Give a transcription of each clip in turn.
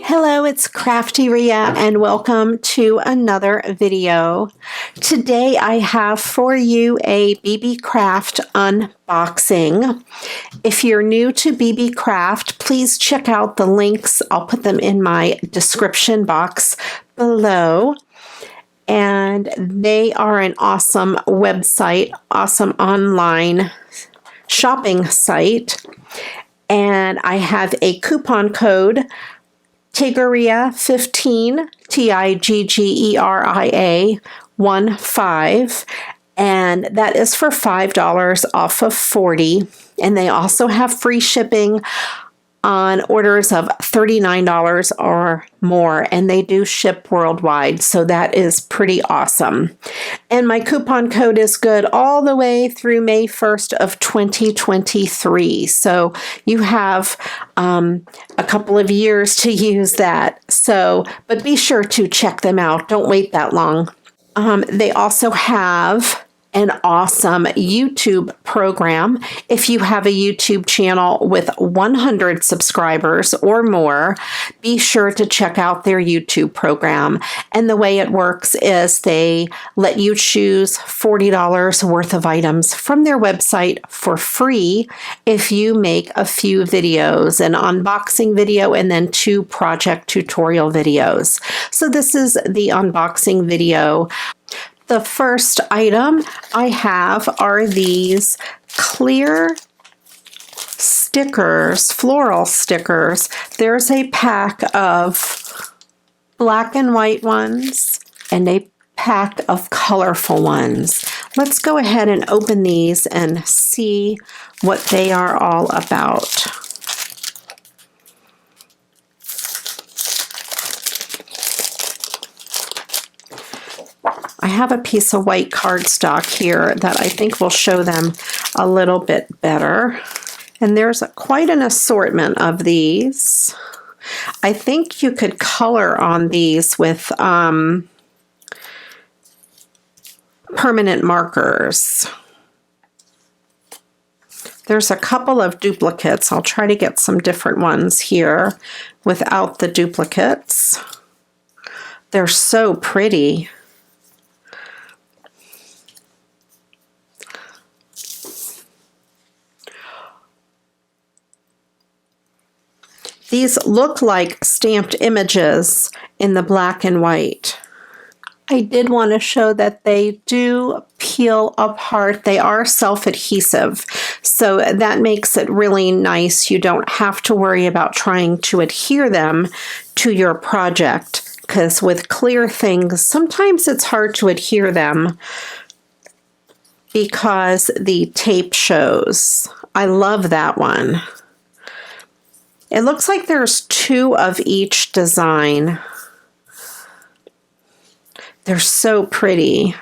Hello, it's Crafty Ria and welcome to another video. Today I have for you a Beebeecraft unboxing. If you're new to Beebeecraft, please check out the links. I'll put them in my description box below. And they are an awesome website, awesome online shopping site. And I have a coupon code, Tiggeria15, Tiggeria 15, and that is for $5 off of $40. And they also have free shipping on orders of $39 or more, and they do ship worldwide, so that is pretty awesome. And my coupon code is good all the way through May 1st of 2023, so you have a couple of years to use that. But be sure to check them out. Don't wait that long. They also have an awesome YouTube program. If you have a YouTube channel with 100 subscribers or more, be sure to check out their YouTube program. And the way it works is they let you choose $40 worth of items from their website for free if you make a few videos, an unboxing video and then 2 project tutorial videos. So this is the unboxing video. The first item I have are these clear stickers, floral stickers. There's a pack of black and white ones and a pack of colorful ones. Let's go ahead and open these and see what they are all about. I have a piece of white cardstock here that I think will show them a little bit better. And there's quite an assortment of these. I think you could color on these with permanent markers. There's a couple of duplicates. I'll try to get some different ones here without the duplicates. They're so pretty. These look like stamped images in the black and white. I did want to show that they do peel apart. They are self-adhesive, so that makes it really nice. You don't have to worry about trying to adhere them to your project, because with clear things, sometimes it's hard to adhere them because the tape shows. I love that one. It looks like there's 2 of each design. They're so pretty.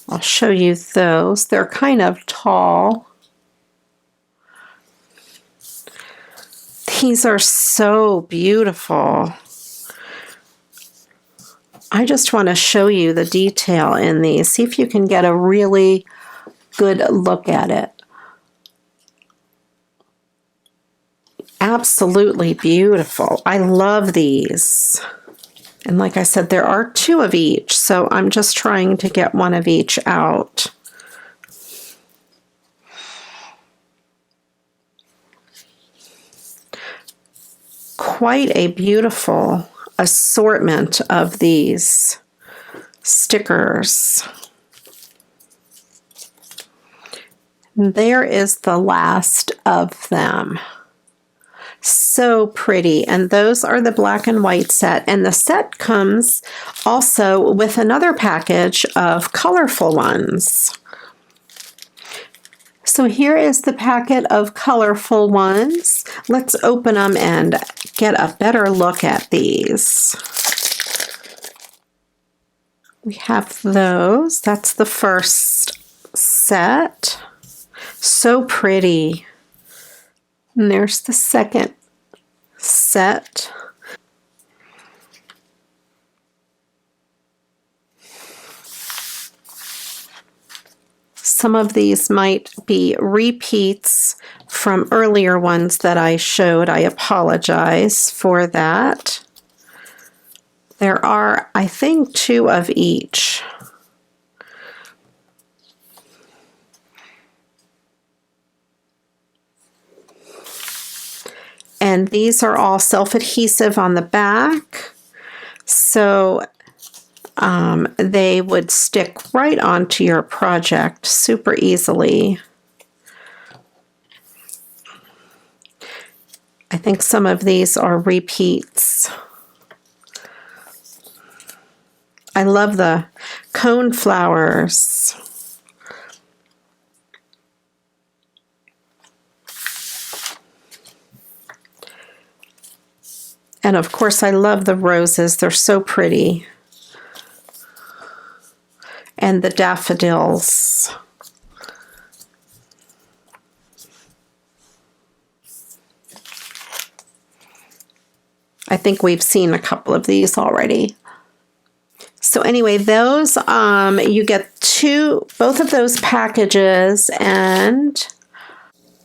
I'll show you those. They're kind of tall. These are so beautiful. I just want to show you the detail in these. See if you can get a really good look at it. Absolutely beautiful. I love these. And like I said, there are 2 of each, so I'm just trying to get one of each out. Quite a beautiful assortment of these stickers. There is the last of them. So pretty. And those are the black and white set. And the set comes also with another package of colorful ones. So here is the packet of colorful ones. Let's open them and get a better look at these. We have those. That's the first set. So pretty. And there's the second set. Some of these might be repeats from earlier ones that I showed. I apologize for that. There are, I think, 2 of each. And these are all self-adhesive on the back, so they would stick right onto your project super easily. I think some of these are repeats. I love the cone flowers. And of course, I love the roses. They're so pretty. And the daffodils. I think we've seen a couple of these already. So anyway, those, you get both of those packages, and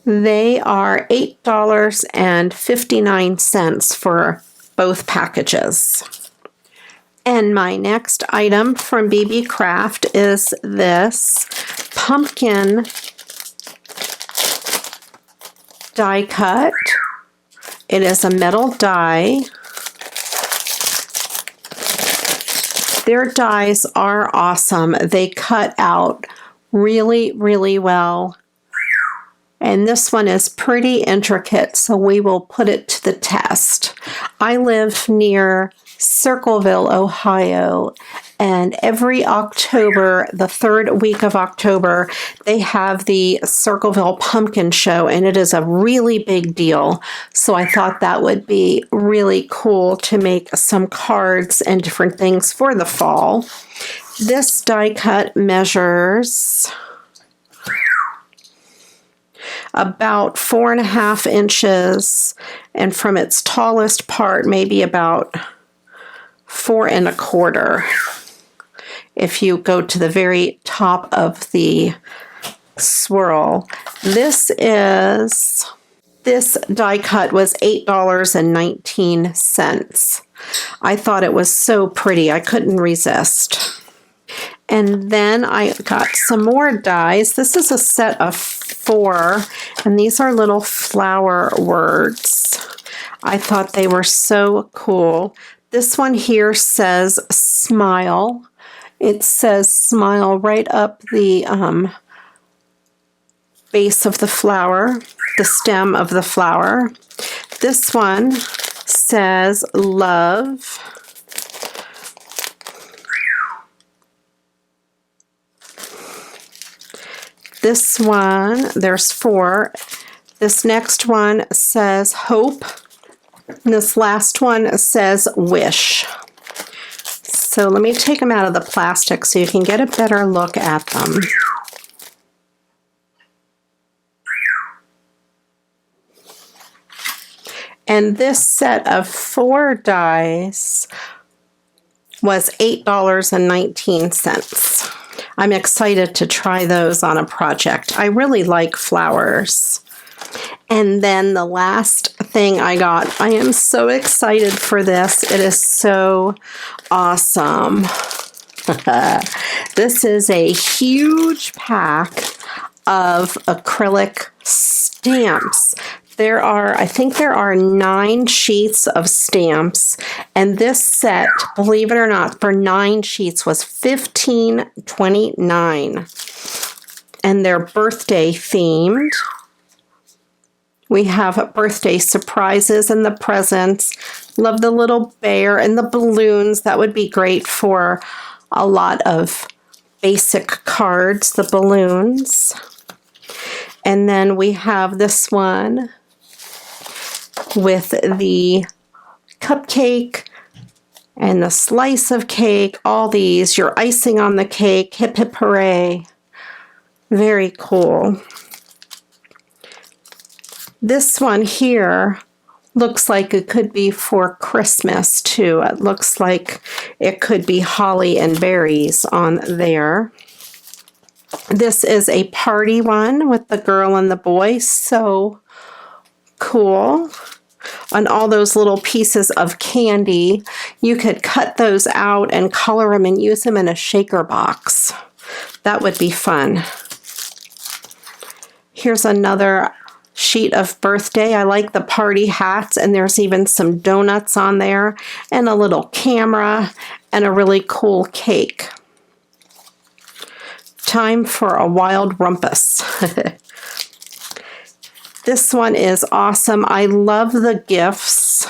they are $8.59 for both packages. And my next item from Beebeecraft is this pumpkin die cut. It is a metal die. Their dies are awesome. They cut out really, really well. And this one is pretty intricate, so we will put it to the test. I live near Circleville, Ohio, and every October, the 3rd week of October, they have the Circleville Pumpkin Show, and it is a really big deal. So I thought that would be really cool to make some cards and different things for the fall. This die cut measures about 4.5 inches, and from its tallest part, maybe about 4.25. If you go to the very top of the swirl. This die cut was $8.19. I thought it was so pretty. I couldn't resist. And then I got some more dies. This is a set of 4, and these are little flower words. I thought they were so cool. This one here says smile. It says smile right up the base of the flower, the stem of the flower. This one says love. This one, there's 4. This next one says hope. And this last one says wish. So let me take them out of the plastic so you can get a better look at them. And this set of 4 dies was $8.19. I'm excited to try those on a project. I really like flowers. And then the last thing I got, I am so excited for this. It is so awesome. This is a huge pack of acrylic stamps. I think there are 9 sheets of stamps, and this set, believe it or not, for 9 sheets was $15.29, and they're birthday themed. We have birthday surprises and the presents. Love the little bear and the balloons. That would be great for a lot of basic cards, the balloons. And then we have this one with the cupcake and the slice of cake, all these, your icing on the cake, hip hip hooray. Very cool. This one here looks like it could be for Christmas too. It looks like it could be holly and berries on there. This is a party one with the girl and the boy. So cool. On all those little pieces of candy, you could cut those out and color them and use them in a shaker box. That would be fun. Here's another sheet of birthday. I like the party hats, and there's even some donuts on there, and a little camera, and a really cool cake. Time for a wild rumpus. This one is awesome. I love the gifts.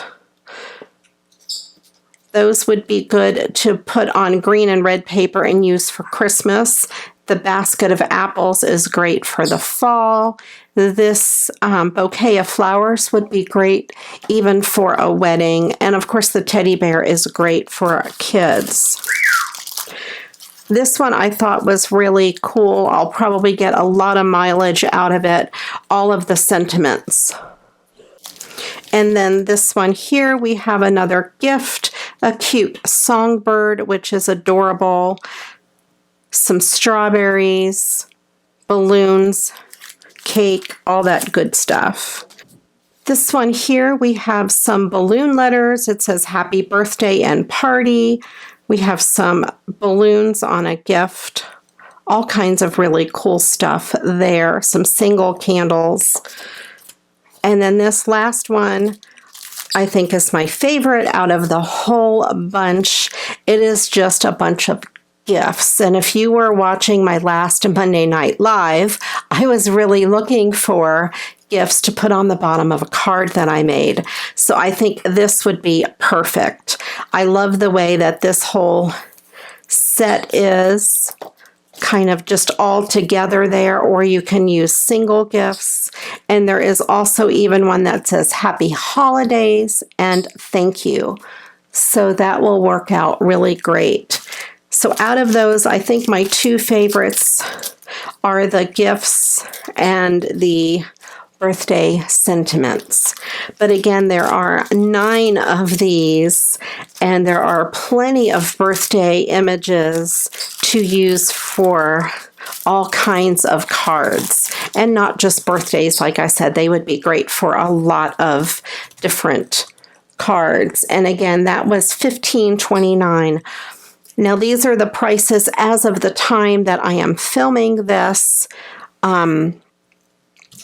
Those would be good to put on green and red paper and use for Christmas. The basket of apples is great for the fall. This bouquet of flowers would be great even for a wedding. And of course, the teddy bear is great for kids. This one I thought was really cool. I'll probably get a lot of mileage out of it. All of the sentiments. And then this one here, we have another gift, a cute songbird, which is adorable. Some strawberries, balloons, cake, all that good stuff. This one here, we have some balloon letters. It says happy birthday and party. We have some balloons on a gift. All kinds of really cool stuff there. Some single candles. And then this last one, I think is my favorite out of the whole bunch. It is just a bunch of gifts. And if you were watching my last Monday Night Live, I was really looking for gifts to put on the bottom of a card that I made. So I think this would be perfect. I love the way that this whole set is kind of just all together there, or you can use single gifts. And there is also even one that says happy holidays and thank you. So that will work out really great. So out of those, I think my two favorites are the gifts and the birthday sentiments. But again, there are 9 of these, and there are plenty of birthday images to use for all kinds of cards, and not just birthdays. Like I said, they would be great for a lot of different cards. And again, that was $15.29. Now, these are the prices as of the time that I am filming this.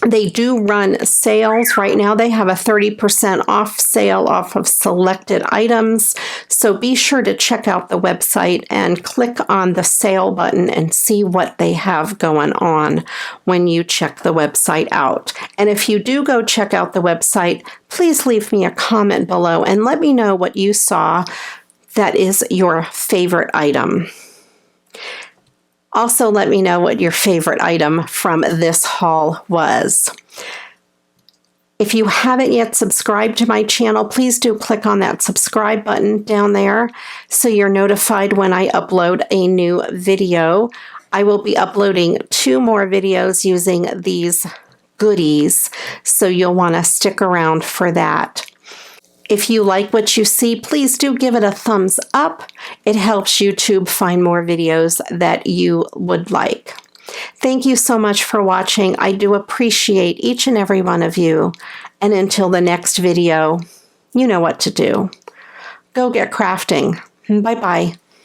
They do run sales right now. They have a 30% off sale off of selected items. So be sure to check out the website and click on the sale button and see what they have going on when you check the website out. And if you do go check out the website, please leave me a comment below and let me know what you saw that is your favorite item. Also, let me know what your favorite item from this haul was. If you haven't yet subscribed to my channel, please do click on that subscribe button down there so you're notified when I upload a new video. I will be uploading 2 more videos using these goodies, so you'll want to stick around for that. If you like what you see, please do give it a thumbs up. It helps YouTube find more videos that you would like. Thank you so much for watching. I do appreciate each and every one of you. And until the next video, you know what to do. Go get crafting. Bye-bye.